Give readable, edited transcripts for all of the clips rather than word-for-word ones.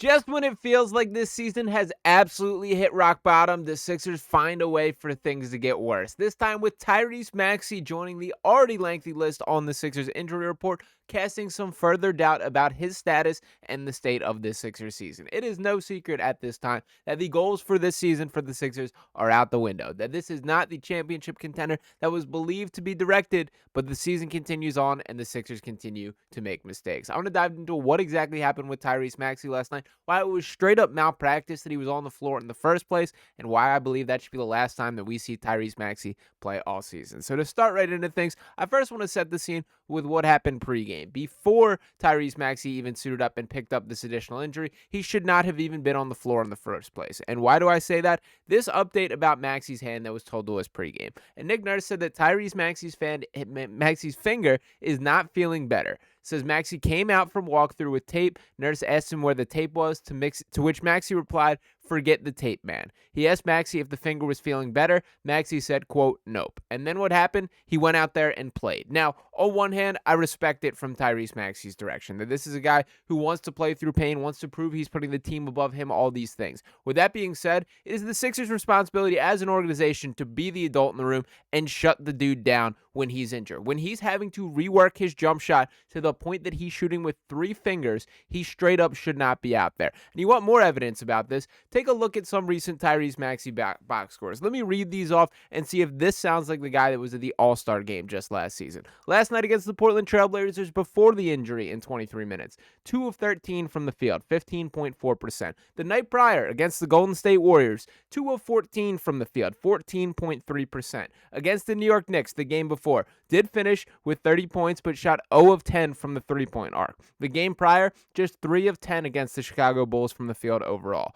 Just when it feels like this season has absolutely hit rock bottom, the Sixers find a way for things to get worse. This time with Tyrese Maxey joining the already lengthy list on the Sixers injury report, casting some further doubt about his status and the state of this Sixers season. It is no secret at this time that the goals for this season for the Sixers are out the window, that this is not the championship contender that was believed to be directed, but the season continues on and the Sixers continue to make mistakes. I want to dive into what exactly happened with Tyrese Maxey last night, why it was straight up malpractice that he was on the floor in the first place, and why I believe that should be the last time that we see Tyrese Maxey play all season. So to start right into things, I first want to set the scene with what happened pregame. Before Tyrese Maxey even suited up and picked up this additional injury, he should not have even been on the floor in the first place. And why do I say that? This update about Maxey's hand that was told to us pregame. And Nick Nurse said that Tyrese Maxey's finger is not feeling better. Says Maxey came out from walkthrough with tape. Nurse asked him where the tape was, to which Maxey replied, "Forget the tape, man." He asked Maxey if the finger was feeling better. Maxey said, quote, "Nope." And then what happened? He went out there and played. Now, on one hand, I respect it from Tyrese Maxey's direction, that this is a guy who wants to play through pain, wants to prove he's putting the team above him, all these things. With that being said, it is the Sixers' responsibility as an organization to be the adult in the room and shut the dude down when he's injured. When he's having to rework his jump shot to the point that he's shooting with 3 fingers, he straight up should not be out there. And you want more evidence about this? Take a look at some recent Tyrese Maxey box scores. Let me read these off and see if this sounds like the guy that was at the All-Star game just last season. Last night against the Portland Trailblazers before the injury in 23 minutes. 2 of 13 from the field, 15.4%. The night prior against the Golden State Warriors, 2 of 14 from the field, 14.3%. Against the New York Knicks the game before, did finish with 30 points but shot 0 of 10 from the three-point arc. The game prior, just 3 of 10 against the Chicago Bulls from the field overall.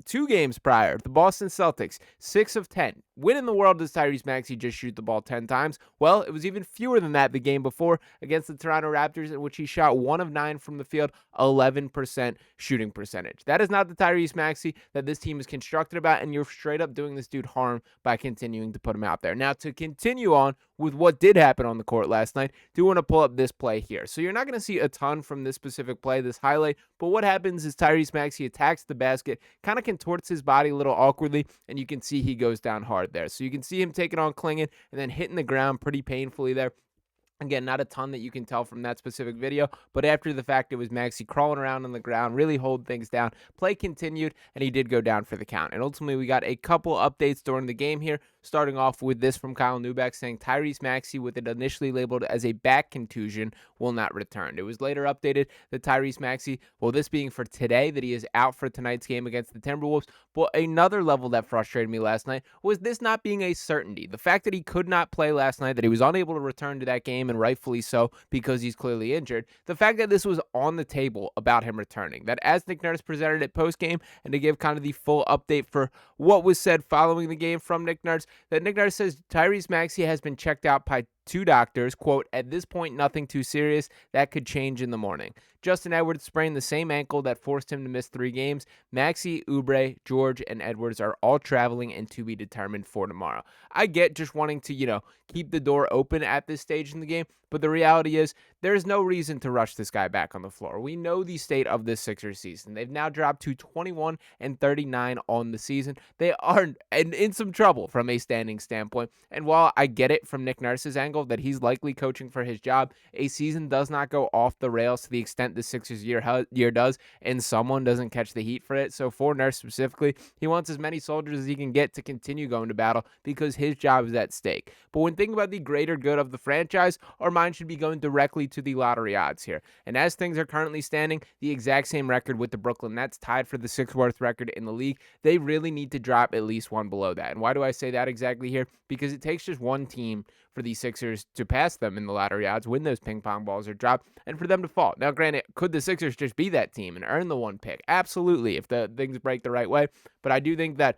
2 games prior, the Boston Celtics, 6 of 10. When in the world does Tyrese Maxey just shoot the ball 10 times? Well, it was even fewer than that the game before against the Toronto Raptors, in which he shot 1 of 9 from the field, 11% shooting percentage. That is not the Tyrese Maxey that this team is constructed about, and you're straight up doing this dude harm by continuing to put him out there. Now, to continue on with what did happen on the court last night, do want to pull up this play here. So you're not going to see a ton from this specific play, this highlight, but what happens is Tyrese Maxey attacks the basket, kind of contorts his body a little awkwardly, and you can see he goes down hard there. So you can see him taking on Klingon and then hitting the ground pretty painfully there. Again, not a ton that you can tell from that specific video, but after the fact, it was Maxey crawling around on the ground, really holding things down. Play continued, and he did go down for the count. And ultimately, we got a couple updates during the game here, starting off with this from Kyle Lowry saying Tyrese Maxey, with it initially labeled as a back contusion, will not return. It was later updated that Tyrese Maxey, well, this being for today, that he is out for tonight's game against the Timberwolves. But another level that frustrated me last night was this not being a certainty. The fact that he could not play last night, that he was unable to return to that game, and rightfully so because he's clearly injured. The fact that this was on the table about him returning, that as Nick Nurse presented it post-game, and to give kind of the full update for what was said following the game from Nick Nurse, that Nick Nurse says Tyrese Maxey has been checked out by 2 doctors, quote, "At this point, nothing too serious. That could change in the morning." Justin Edwards sprained the same ankle that forced him to miss 3 games. Maxey, Oubre, George, and Edwards are all traveling and to be determined for tomorrow. I get just wanting to, keep the door open at this stage in the game, but the reality is there's no reason to rush this guy back on the floor. We know the state of this Sixers season. They've now dropped to 21 and 39 on the season. They are in some trouble from a standing standpoint. And while I get it from Nick Nurse's angle that he's likely coaching for his job, a season does not go off the rails to the extent the Sixers year does, and someone doesn't catch the heat for it. So for Nurse specifically, he wants as many soldiers as he can get to continue going to battle because his job is at stake. But when thinking about the greater good of the franchise, our mind should be going directly to the lottery odds here. And as things are currently standing, the exact same record with the Brooklyn Nets, tied for the 6th worst record in the league. They really need to drop at least one below that. And why do I say that exactly here? Because it takes just one team for the Sixers to pass them in the lottery odds when those ping pong balls are dropped and for them to fall. Now, granted, could the Sixers just be that team and earn the 1 pick? Absolutely, if the things break the right way. But I do think that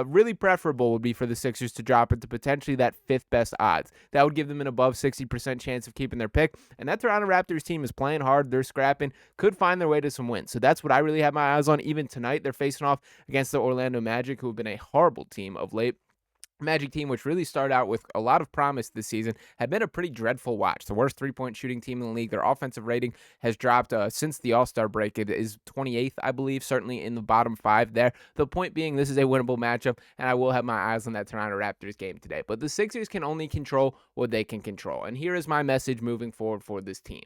really preferable would be for the Sixers to drop it to potentially that 5th best odds. That would give them an above 60% chance of keeping their pick. And that Toronto Raptors team is playing hard. They're scrapping, could find their way to some wins. So that's what I really have my eyes on. Even tonight, they're facing off against the Orlando Magic, who have been a horrible team of late. Magic team, which really started out with a lot of promise this season, had been a pretty dreadful watch. The worst three-point shooting team in the league. Their offensive rating has dropped since the All-Star break. It is 28th, I believe, certainly in the bottom five there. The point being, this is a winnable matchup, and I will have my eyes on that Toronto Raptors game today. But the Sixers can only control what they can control. And here is my message moving forward for this team.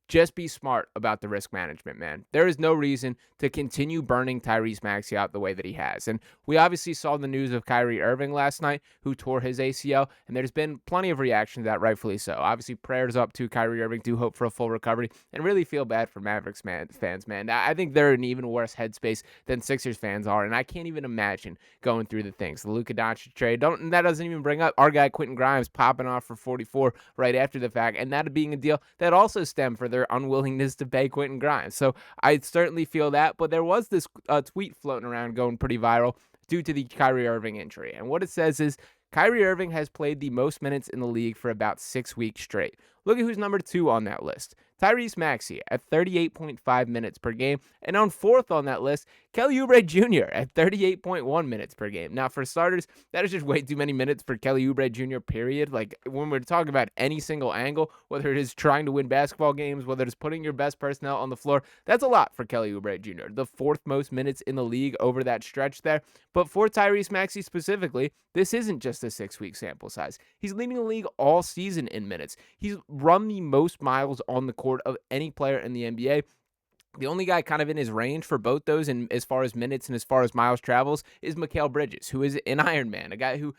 Just be smart about the risk management, man. There is no reason to continue burning Tyrese Maxey out the way that he has. And we obviously saw the news of Kyrie Irving last night, who tore his ACL, and there's been plenty of reaction to that, rightfully so. Obviously, prayers up to Kyrie Irving. Do hope for a full recovery, and really feel bad for Mavericks fans, man. I think they're in even worse headspace than Sixers fans are, and I can't even imagine going through the things. The Luka Doncic trade, that doesn't even bring up our guy Quentin Grimes popping off for 44 right after the fact, and that being a deal that also stemmed for their unwillingness to pay Quentin Grimes. So I certainly feel that, but there was this tweet floating around going pretty viral due to the Kyrie Irving injury. And what it says is, Kyrie Irving has played the most minutes in the league for about 6 weeks straight. Look at who's number 2 on that list. Tyrese Maxey at 38.5 minutes per game. And on 4th on that list, Kelly Oubre Jr. at 38.1 minutes per game. Now, for starters, that is just way too many minutes for Kelly Oubre Jr., period. Like, when we're talking about any single angle, whether it is trying to win basketball games, whether it's putting your best personnel on the floor, that's a lot for Kelly Oubre Jr., the 4th most minutes in the league over that stretch there. But for Tyrese Maxey specifically, this isn't just a 6-week sample size. He's leading the league all season in minutes. He's run the most miles on the court of any player in the NBA. The only guy kind of in his range for both those, and as far as minutes and as far as miles travels, is Mikal Bridges, who is an Iron Man, a guy who,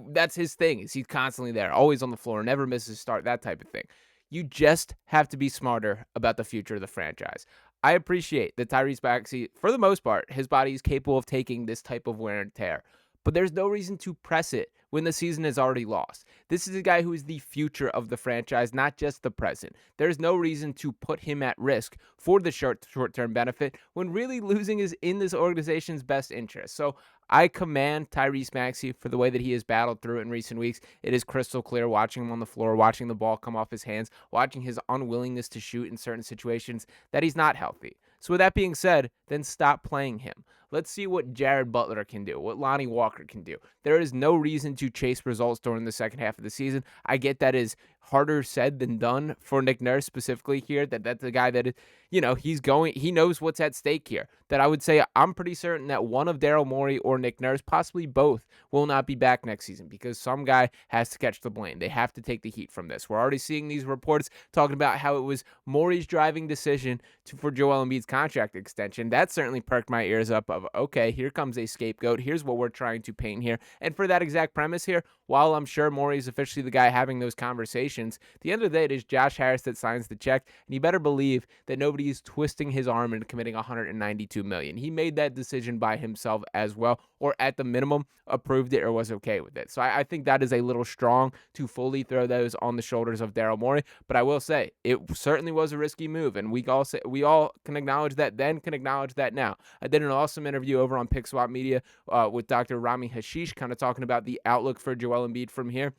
that's his thing, is he's constantly there, always on the floor, never misses a start, that type of thing. You just have to be smarter about the future of the franchise. I appreciate that Tyrese Maxey, for the most part, his body is capable of taking this type of wear and tear, but there's no reason to press it when the season is already lost. This is a guy who is the future of the franchise, not just the present. There's no reason to put him at risk for the short-term benefit when really losing is in this organization's best interest. So I commend Tyrese Maxey for the way that he has battled through it in recent weeks. It is crystal clear watching him on the floor, watching the ball come off his hands, watching his unwillingness to shoot in certain situations, that he's not healthy. So with that being said, then stop playing him. Let's see what Jared Butler can do, what Lonnie Walker can do. There is no reason to chase results during the second half of the season. I get that is harder said than done for Nick Nurse specifically here, that's a guy that, he knows what's at stake here. That I would say I'm pretty certain that one of Daryl Morey or Nick Nurse, possibly both, will not be back next season because some guy has to catch the blame. They have to take the heat from this. We're already seeing these reports talking about how it was Morey's driving decision for Joel Embiid's contract extension. That certainly perked my ears up of, okay, here comes a scapegoat. Here's what we're trying to paint here. And for that exact premise here, while I'm sure Morey is officially the guy having those conversations, at the end of the day, it is Josh Harris that signs the check. And you better believe that nobody is twisting his arm into committing $192 million. He made that decision by himself as well, or at the minimum, approved it or was okay with it. So I think that is a little strong to fully throw those on the shoulders of Daryl Morey. But I will say, it certainly was a risky move, and we all can acknowledge that then, can acknowledge that now. I did an awesome interview over on Pick Swap Media with Dr. Rami Hashish, kind of talking about the outlook for Joel Embiid from here.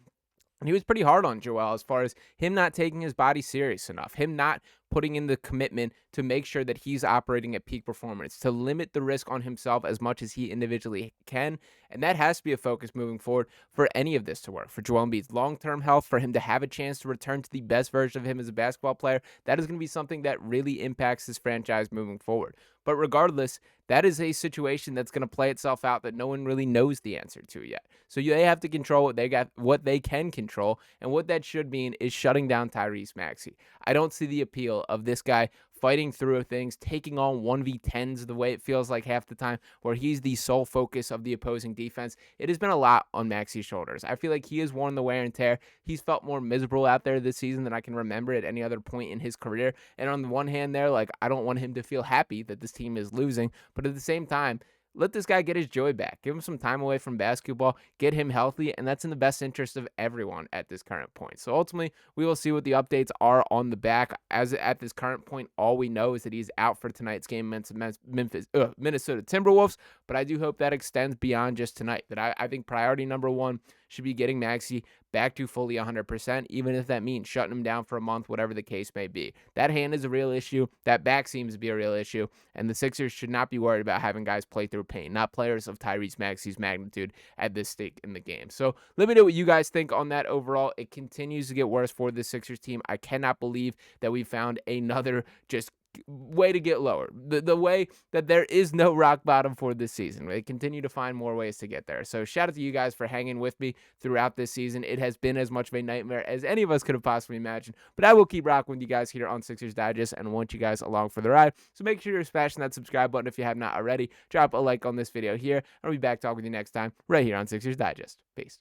And he was pretty hard on Joel as far as him not taking his body serious enough, him not putting in the commitment to make sure that he's operating at peak performance, to limit the risk on himself as much as he individually can. And that has to be a focus moving forward for any of this to work. For Joel Embiid's long-term health, for him to have a chance to return to the best version of him as a basketball player, that is going to be something that really impacts this franchise moving forward. But regardless, that is a situation that's going to play itself out that no one really knows the answer to yet. So they have to control what they can control, and what that should mean is shutting down Tyrese Maxey. I don't see the appeal of this guy fighting through things, taking on 1v10s the way it feels like half the time, where he's the sole focus of the opposing defense. It has been a lot on Maxey's shoulders. I feel like he has worn the wear and tear. He's felt more miserable out there this season than I can remember at any other point in his career. And on the one hand there, I don't want him to feel happy that this team is losing, but at the same time, let this guy get his joy back. Give him some time away from basketball. Get him healthy, and that's in the best interest of everyone at this current point. So ultimately, we will see what the updates are on the back. As at this current point, all we know is that he's out for tonight's game against Minnesota Timberwolves, but I do hope that extends beyond just tonight. That I think priority number one should be getting Maxey back to fully 100%, even if that means shutting him down for a month, whatever the case may be. That hand is a real issue. That back seems to be a real issue. And the Sixers should not be worried about having guys play through pain, not players of Tyrese Maxey's magnitude at this stake in the game. So let me know what you guys think on that overall. It continues to get worse for the Sixers team. I cannot believe that we found another just way to get lower. The way that there is no rock bottom for this season. They continue to find more ways to get there. So shout out to you guys for hanging with me throughout this season. It has been as much of a nightmare as any of us could have possibly imagined, but I will keep rocking with you guys here on Sixers Digest and want you guys along for the ride. So make sure you're smashing that subscribe button if you have not already. Drop a like on this video here. I'll be back talking with you next time right here on Sixers Digest. Peace.